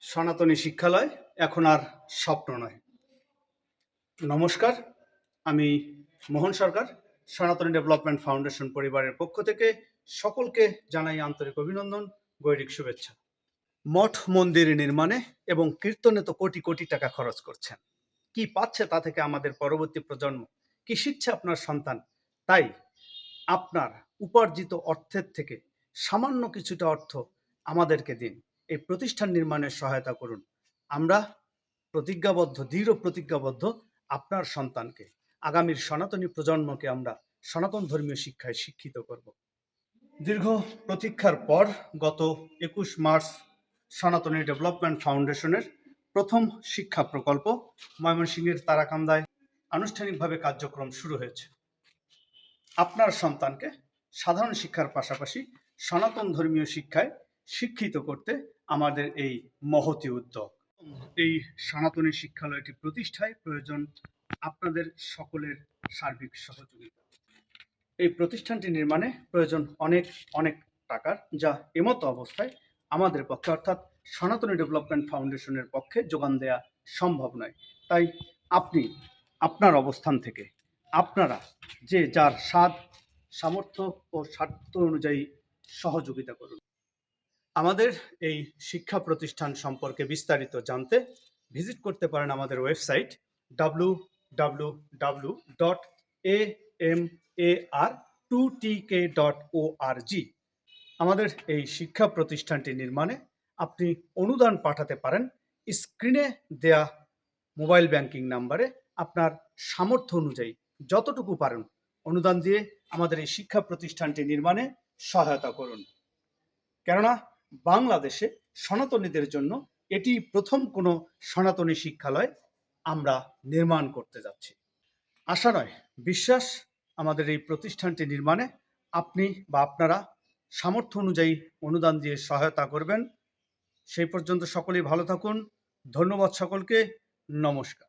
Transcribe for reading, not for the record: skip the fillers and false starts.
সনাতনী শিক্ষালয় এখন আর স্বপ্ন নয়। নমস্কার, আমি মোহন সরকার। সনাতনী ডেভেলপমেন্ট ফাউন্ডেশন পরিবারের পক্ষ থেকে সকলকে জানাই আন্তরিক অভিনন্দন, গৈরিক শুভেচ্ছা। মঠ মন্দির নির্মাণে এবং কীর্তনে তো কোটি কোটি টাকা খরচ করছেন। কি পাচ্ছে তা থেকে আমাদের পরবর্তী প্রজন্ম? কি শিখছে আপনার সন্তান? তাই আপনার উপার্জিত অর্থের থেকে সামান্য কিছুটা অর্থ আমাদেরকে দিন, এই প্রতিষ্ঠান নির্মাণের সহায়তা করুন। আমরা দৃঢ় প্রতিজ্ঞাবদ্ধ আপনার সন্তানকে, আগামীর সনাতনী প্রজন্মকে আমরা সনাতন ধর্মীয় শিক্ষায় শিক্ষিত করব। দীর্ঘ প্রতীক্ষার পর গত 21 মার্চ সনাতনী ডেভেলপমেন্ট ফাউন্ডেশনের প্রথম শিক্ষা প্রকল্প ময়মনসিংহের তারাকান্দায় আনুষ্ঠানিকভাবে কার্যক্রম শুরু হয়েছে। আপনার সন্তানকে সাধারণ শিক্ষার পাশাপাশি সনাতন ধর্মীয় শিক্ষায় শিক্ষিত করতে আমাদের এই মহতী উদ্যোগ। এই সনাতনী শিক্ষালয়টি প্রতিষ্ঠায় প্রয়োজন আপনাদের সকলের সার্বিক সহযোগিতা। এই প্রতিষ্ঠানটি নির্মাণে প্রয়োজন অনেক অনেক টাকার, যা এমতো অবস্থায় আমাদের পক্ষে অর্থাৎ সনাতনী ডেভেলপমেন্ট ফাউন্ডেশনের পক্ষে যোগান দেয়া সম্ভব নয়। তাই আপনি আপনার অবস্থান থেকে আপনারা যে যার সামর্থ্য ও স্বার্থ অনুযায়ী সহযোগিতা করুন। আমাদের এই শিক্ষা প্রতিষ্ঠান সম্পর্কে বিস্তারিত জানতে ভিজিট করতে পারেন আমাদের ওয়েবসাইট www.amar2tk.org। আমাদের এই শিক্ষা প্রতিষ্ঠানটি নির্মাণে আপনি অনুদান পাঠাতে পারেন স্ক্রিনে দেয়া মোবাইল ব্যাংকিং নাম্বারে। আপনার সামর্থ্য অনুযায়ী যতটুকু পারেন অনুদান দিয়ে আমাদের এই শিক্ষা প্রতিষ্ঠানটি নির্মাণে সহায়তা করুন। কেননা বাংলাদেশে সনাতনীদের জন্য এটি প্রথম কোনো সনাতনী শিক্ষালয় আমরা নির্মাণ করতে যাচ্ছি। আশা নয়, বিশ্বাস, আমাদের এই প্রতিষ্ঠানটি নির্মাণে আপনি বা আপনারা সামর্থ্য অনুযায়ী অনুদান দিয়ে সহায়তা করবেন। সেই পর্যন্ত সকলেই ভালো থাকুন। ধন্যবাদ সকলকে। নমস্কার।